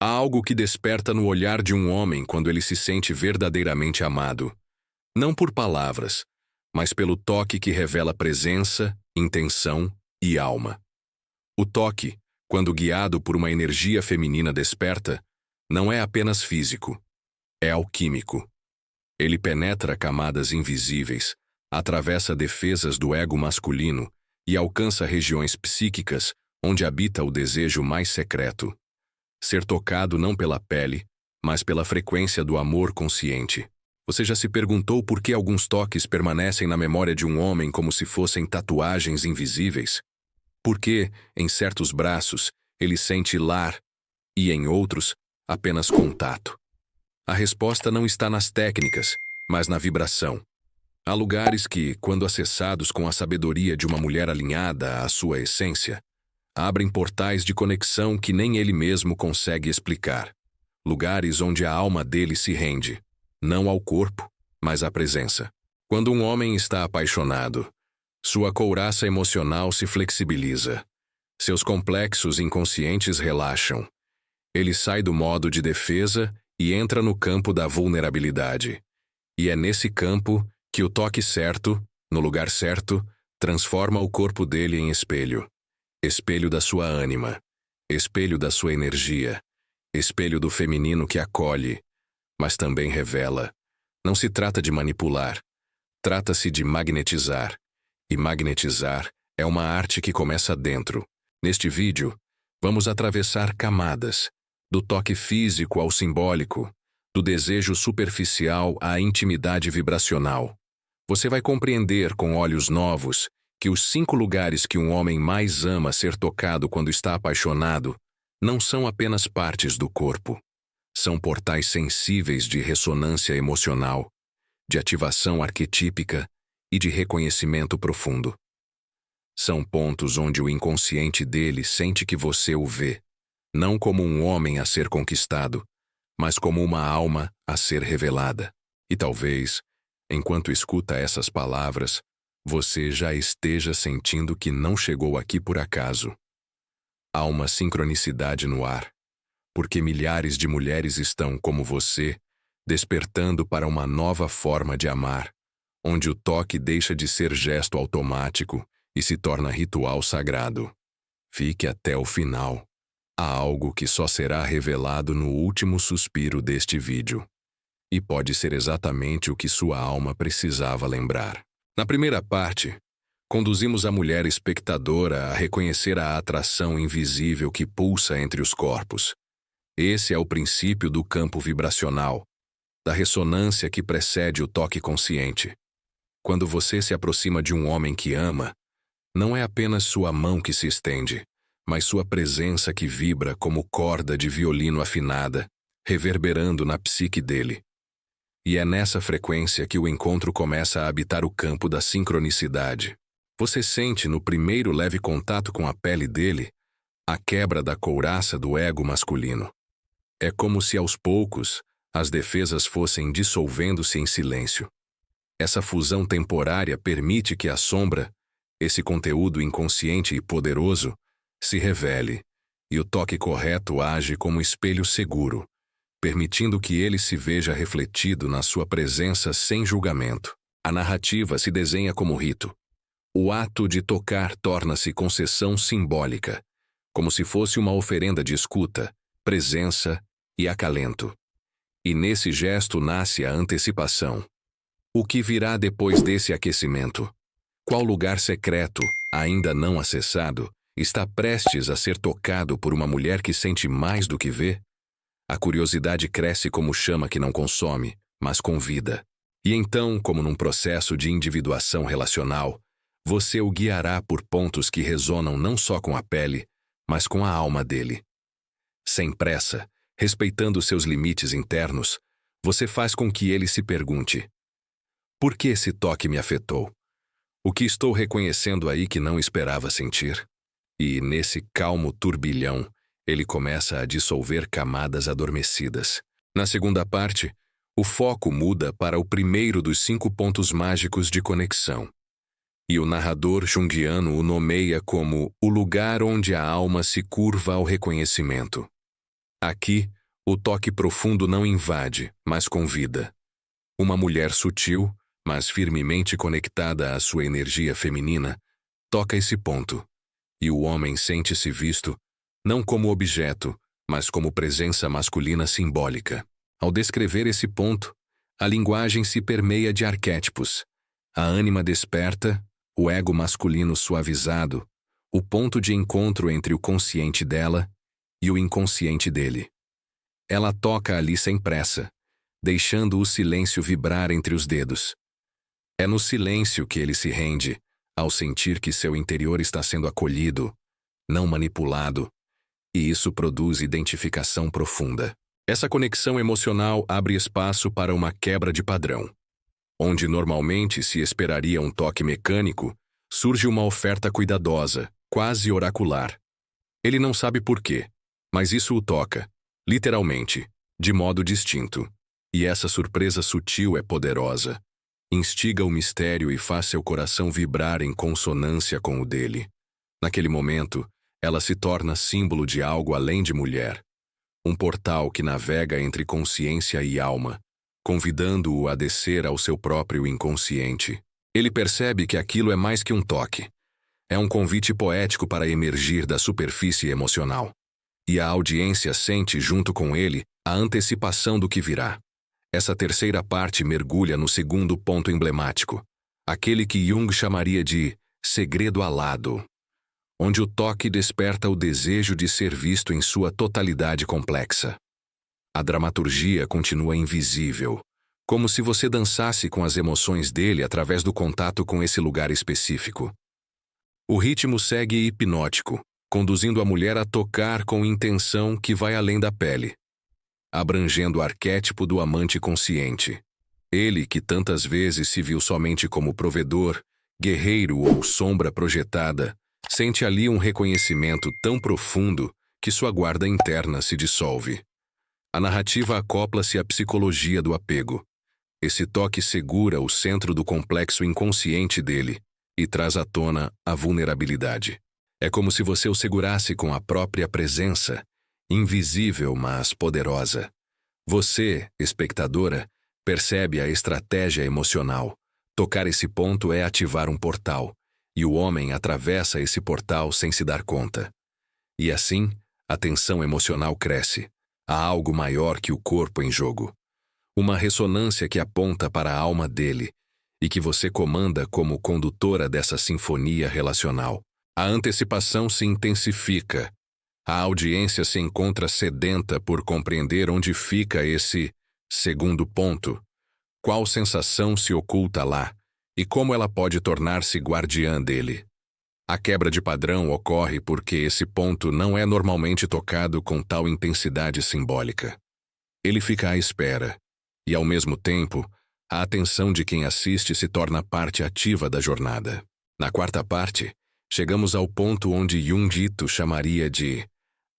Há algo que desperta no olhar de um homem quando ele se sente verdadeiramente amado. Não por palavras, mas pelo toque que revela presença, intenção e alma. O toque, quando guiado por uma energia feminina desperta, não é apenas físico, é alquímico. Ele penetra camadas invisíveis, atravessa defesas do ego masculino e alcança regiões psíquicas onde habita o desejo mais secreto. Ser tocado não pela pele, mas pela frequência do amor consciente. Você já se perguntou por que alguns toques permanecem na memória de um homem como se fossem tatuagens invisíveis? Por que, em certos braços, ele sente lar e, em outros, apenas contato? A resposta não está nas técnicas, mas na vibração. Há lugares que, quando acessados com a sabedoria de uma mulher alinhada à sua essência, abrem portais de conexão que nem ele mesmo consegue explicar. Lugares onde a alma dele se rende, não ao corpo, mas à presença. Quando um homem está apaixonado, sua couraça emocional se flexibiliza. Seus complexos inconscientes relaxam. Ele sai do modo de defesa e entra no campo da vulnerabilidade. E é nesse campo que o toque certo, no lugar certo, transforma o corpo dele em espelho. Espelho da sua ânima, espelho da sua energia, espelho do feminino que acolhe, mas também revela. Não se trata de manipular, trata-se de magnetizar. E magnetizar é uma arte que começa dentro. Neste vídeo, vamos atravessar camadas, do toque físico ao simbólico, do desejo superficial à intimidade vibracional. Você vai compreender com olhos novos que os 5 lugares que um homem mais ama ser tocado quando está apaixonado não são apenas partes do corpo. São portais sensíveis de ressonância emocional, de ativação arquetípica e de reconhecimento profundo. São pontos onde o inconsciente dele sente que você o vê, não como um homem a ser conquistado, mas como uma alma a ser revelada. E talvez, enquanto escuta essas palavras, você já esteja sentindo que não chegou aqui por acaso. Há uma sincronicidade no ar, porque milhares de mulheres estão, como você, despertando para uma nova forma de amar, onde o toque deixa de ser gesto automático e se torna ritual sagrado. Fique até o final. Há algo que só será revelado no último suspiro deste vídeo. E pode ser exatamente o que sua alma precisava lembrar. Na primeira parte, conduzimos a mulher espectadora a reconhecer a atração invisível que pulsa entre os corpos. Esse é o princípio do campo vibracional, da ressonância que precede o toque consciente. Quando você se aproxima de um homem que ama, não é apenas sua mão que se estende, mas sua presença que vibra como corda de violino afinada, reverberando na psique dele. E é nessa frequência que o encontro começa a habitar o campo da sincronicidade. Você sente, no primeiro leve contato com a pele dele, a quebra da couraça do ego masculino. É como se aos poucos as defesas fossem dissolvendo-se em silêncio. Essa fusão temporária permite que a sombra, esse conteúdo inconsciente e poderoso, se revele, e o toque correto age como espelho seguro, permitindo que ele se veja refletido na sua presença sem julgamento. A narrativa se desenha como rito. O ato de tocar torna-se concessão simbólica, como se fosse uma oferenda de escuta, presença e acalento. E nesse gesto nasce a antecipação. O que virá depois desse aquecimento? Qual lugar secreto, ainda não acessado, está prestes a ser tocado por uma mulher que sente mais do que vê? A curiosidade cresce como chama que não consome, mas convida. E então, como num processo de individuação relacional, você o guiará por pontos que ressonam não só com a pele, mas com a alma dele. Sem pressa, respeitando seus limites internos, você faz com que ele se pergunte: por que esse toque me afetou? O que estou reconhecendo aí que não esperava sentir? E, nesse calmo turbilhão, ele começa a dissolver camadas adormecidas. Na segunda parte, o foco muda para o primeiro dos 5 pontos mágicos de conexão. E o narrador junguiano o nomeia como o lugar onde a alma se curva ao reconhecimento. Aqui, o toque profundo não invade, mas convida. Uma mulher sutil, mas firmemente conectada à sua energia feminina, toca esse ponto. E o homem sente-se visto, não como objeto, mas como presença masculina simbólica. Ao descrever esse ponto, a linguagem se permeia de arquétipos. A ânima desperta, o ego masculino suavizado, o ponto de encontro entre o consciente dela e o inconsciente dele. Ela toca ali sem pressa, deixando o silêncio vibrar entre os dedos. É no silêncio que ele se rende, ao sentir que seu interior está sendo acolhido, não manipulado, e isso produz identificação profunda. Essa conexão emocional abre espaço para uma quebra de padrão. Onde normalmente se esperaria um toque mecânico, surge uma oferta cuidadosa, quase oracular. Ele não sabe por quê, mas isso o toca, literalmente, de modo distinto. E essa surpresa sutil é poderosa. Instiga o mistério e faz seu coração vibrar em consonância com o dele. Naquele momento, ela se torna símbolo de algo além de mulher. Um portal que navega entre consciência e alma, convidando-o a descer ao seu próprio inconsciente. Ele percebe que aquilo é mais que um toque. É um convite poético para emergir da superfície emocional. E a audiência sente junto com ele a antecipação do que virá. Essa terceira parte mergulha no segundo ponto emblemático, aquele que Jung chamaria de segredo alado, onde o toque desperta o desejo de ser visto em sua totalidade complexa. A dramaturgia continua invisível, como se você dançasse com as emoções dele através do contato com esse lugar específico. O ritmo segue hipnótico, conduzindo a mulher a tocar com intenção que vai além da pele, abrangendo o arquétipo do amante consciente. Ele, que tantas vezes se viu somente como provedor, guerreiro ou sombra projetada, sente ali um reconhecimento tão profundo que sua guarda interna se dissolve. A narrativa acopla-se à psicologia do apego. Esse toque segura o centro do complexo inconsciente dele e traz à tona a vulnerabilidade. É como se você o segurasse com a própria presença, invisível, mas poderosa. Você, espectadora, percebe a estratégia emocional. Tocar esse ponto é ativar um portal, e o homem atravessa esse portal sem se dar conta. E assim, a tensão emocional cresce. Há algo maior que o corpo em jogo. Uma ressonância que aponta para a alma dele, e que você comanda como condutora dessa sinfonia relacional. A antecipação se intensifica. A audiência se encontra sedenta por compreender onde fica esse segundo ponto. Qual sensação se oculta lá e como ela pode tornar-se guardiã dele. A quebra de padrão ocorre porque esse ponto não é normalmente tocado com tal intensidade simbólica. Ele fica à espera, e ao mesmo tempo, a atenção de quem assiste se torna parte ativa da jornada. Na quarta parte, chegamos ao ponto onde Jung dito chamaria de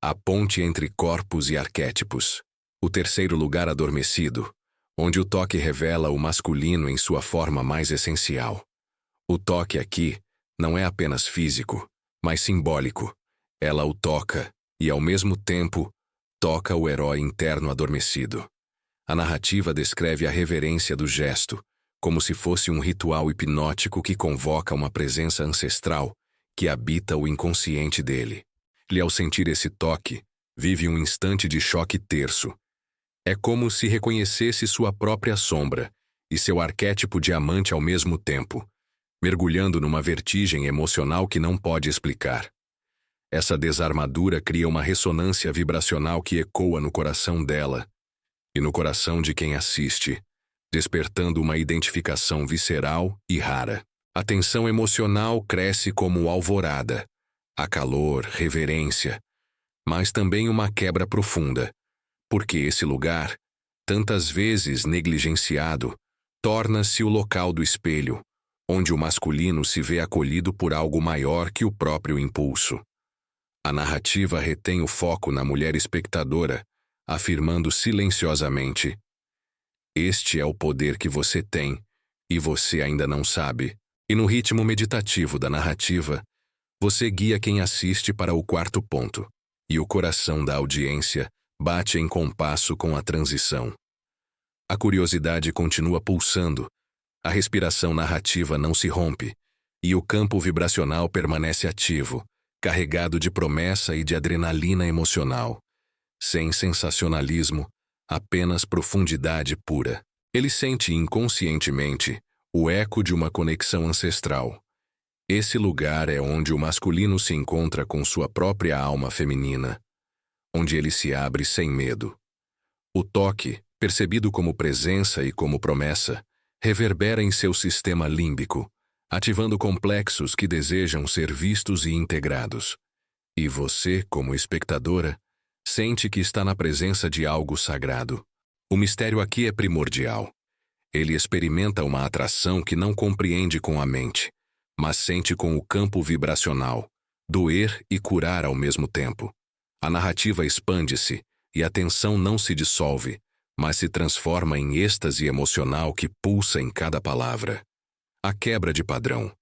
a ponte entre corpos e arquétipos. O terceiro lugar adormecido, onde o toque revela o masculino em sua forma mais essencial. O toque aqui não é apenas físico, mas simbólico. Ela o toca e, ao mesmo tempo, toca o herói interno adormecido. A narrativa descreve a reverência do gesto, como se fosse um ritual hipnótico que convoca uma presença ancestral que habita o inconsciente dele. E ao sentir esse toque, vive um instante de choque terço. É como se reconhecesse sua própria sombra e seu arquétipo de amante ao mesmo tempo, mergulhando numa vertigem emocional que não pode explicar. Essa desarmadura cria uma ressonância vibracional que ecoa no coração dela e no coração de quem assiste, despertando uma identificação visceral e rara. A tensão emocional cresce como alvorada. Há calor, reverência, mas também uma quebra profunda, porque esse lugar, tantas vezes negligenciado, torna-se o local do espelho, onde o masculino se vê acolhido por algo maior que o próprio impulso. A narrativa retém o foco na mulher espectadora, afirmando silenciosamente: este é o poder que você tem, e você ainda não sabe. E no ritmo meditativo da narrativa, você guia quem assiste para o quarto ponto, e o coração da audiência bate em compasso com a transição. A curiosidade continua pulsando, a respiração narrativa não se rompe, e o campo vibracional permanece ativo, carregado de promessa e de adrenalina emocional. Sem sensacionalismo, apenas profundidade pura. Ele sente inconscientemente o eco de uma conexão ancestral. Esse lugar é onde o masculino se encontra com sua própria alma feminina, onde ele se abre sem medo. O toque, percebido como presença e como promessa, reverbera em seu sistema límbico, ativando complexos que desejam ser vistos e integrados. E você, como espectadora, sente que está na presença de algo sagrado. O mistério aqui é primordial. Ele experimenta uma atração que não compreende com a mente, mas sente com o campo vibracional, doer e curar ao mesmo tempo. A narrativa expande-se e a tensão não se dissolve, mas se transforma em êxtase emocional que pulsa em cada palavra. A quebra de padrão.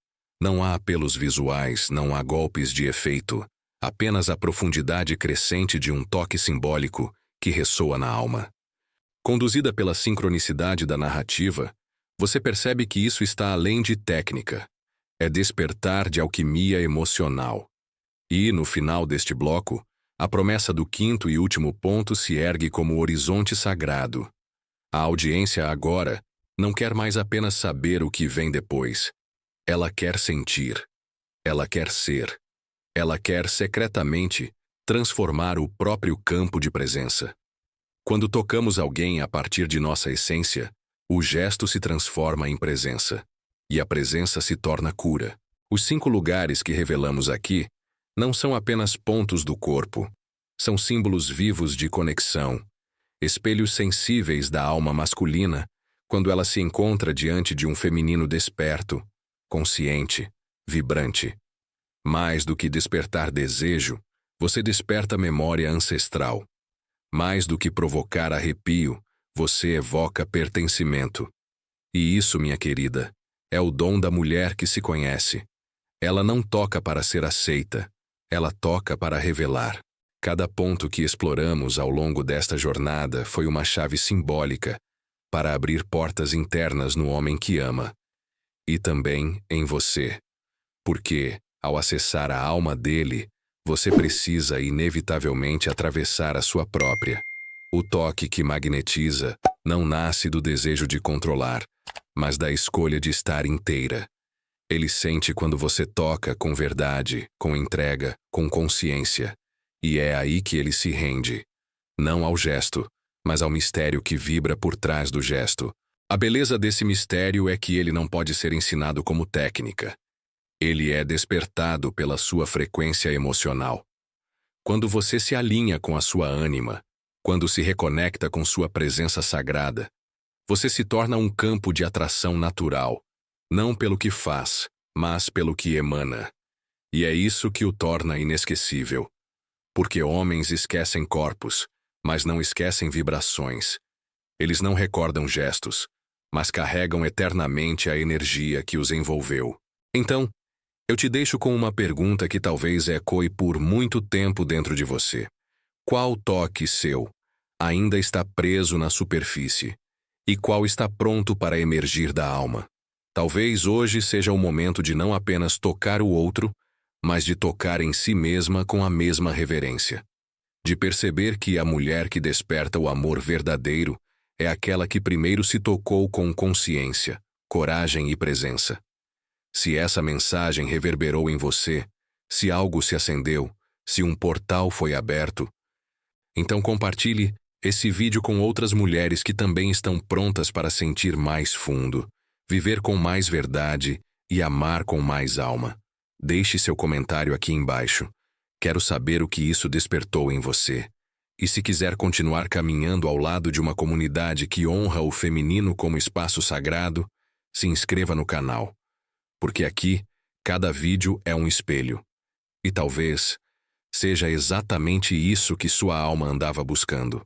Não há apelos visuais, não há golpes de efeito, apenas a profundidade crescente de um toque simbólico que ressoa na alma. Conduzida pela sincronicidade da narrativa, você percebe que isso está além de técnica. É despertar de alquimia emocional. E, no final deste bloco, a promessa do quinto e último ponto se ergue como horizonte sagrado. A audiência agora não quer mais apenas saber o que vem depois. Ela quer sentir. Ela quer ser. Ela quer secretamente transformar o próprio campo de presença. Quando tocamos alguém a partir de nossa essência, o gesto se transforma em presença. E a presença se torna cura. Os 5 lugares que revelamos aqui não são apenas pontos do corpo. São símbolos vivos de conexão, espelhos sensíveis da alma masculina quando ela se encontra diante de um feminino desperto, consciente, vibrante. Mais do que despertar desejo, você desperta memória ancestral. Mais do que provocar arrepio, você evoca pertencimento. E isso, minha querida, é o dom da mulher que se conhece. Ela não toca para ser aceita, ela toca para revelar. Cada ponto que exploramos ao longo desta jornada foi uma chave simbólica para abrir portas internas no homem que ama. E também em você. Porque, ao acessar a alma dele, você precisa inevitavelmente atravessar a sua própria. O toque que magnetiza não nasce do desejo de controlar, mas da escolha de estar inteira. Ele sente quando você toca com verdade, com entrega, com consciência. E é aí que ele se rende. Não ao gesto, mas ao mistério que vibra por trás do gesto. A beleza desse mistério é que ele não pode ser ensinado como técnica. Ele é despertado pela sua frequência emocional. Quando você se alinha com a sua ânima, quando se reconecta com sua presença sagrada, você se torna um campo de atração natural, não pelo que faz, mas pelo que emana. E é isso que o torna inesquecível. Porque homens esquecem corpos, mas não esquecem vibrações. Eles não recordam gestos, mas carregam eternamente a energia que os envolveu. Então, eu te deixo com uma pergunta que talvez ecoe por muito tempo dentro de você. Qual toque seu ainda está preso na superfície? E qual está pronto para emergir da alma? Talvez hoje seja o momento de não apenas tocar o outro, mas de tocar em si mesma com a mesma reverência. De perceber que a mulher que desperta o amor verdadeiro é aquela que primeiro se tocou com consciência, coragem e presença. Se essa mensagem reverberou em você, se algo se acendeu, se um portal foi aberto, então compartilhe esse vídeo com outras mulheres que também estão prontas para sentir mais fundo, viver com mais verdade e amar com mais alma. Deixe seu comentário aqui embaixo. Quero saber o que isso despertou em você. E se quiser continuar caminhando ao lado de uma comunidade que honra o feminino como espaço sagrado, se inscreva no canal. Porque aqui, cada vídeo é um espelho. E talvez seja exatamente isso que sua alma andava buscando.